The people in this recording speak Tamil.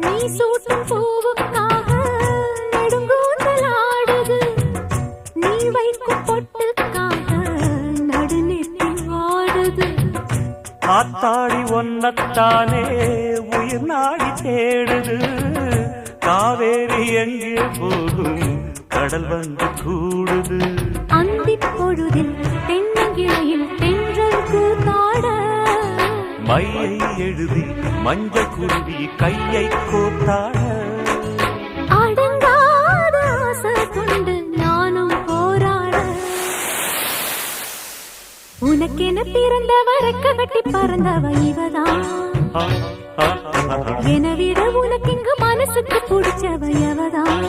நீ சூட்டும் பூவுக்காக நெடுங்கூந்தலாடுது, நீ வைக்கும் பொட்டுக்காக நடுநெத்தி வாடுது. ஆத்தாடி ஒன்னத்தானே உயிர் நாடி தேடுது, காவேரி எங்கே போகும் கடல் வந்து கூடுது. அந்திப் பொழுதில் தென்னங்கிளையில் தென்றல் கூத்தாட, மையை எழுதி மஞ்சள் குருவி கையை கோத்தாட. அடங்காத ஆசை கொண்டு நானும் போராட, உனக்கென பிறந்தவ ரெக்க கட்டி பறந்தவ இவதான். என விட உனக்கு இங்கு மனசுக்கு பிடிச்சவ எவதான்.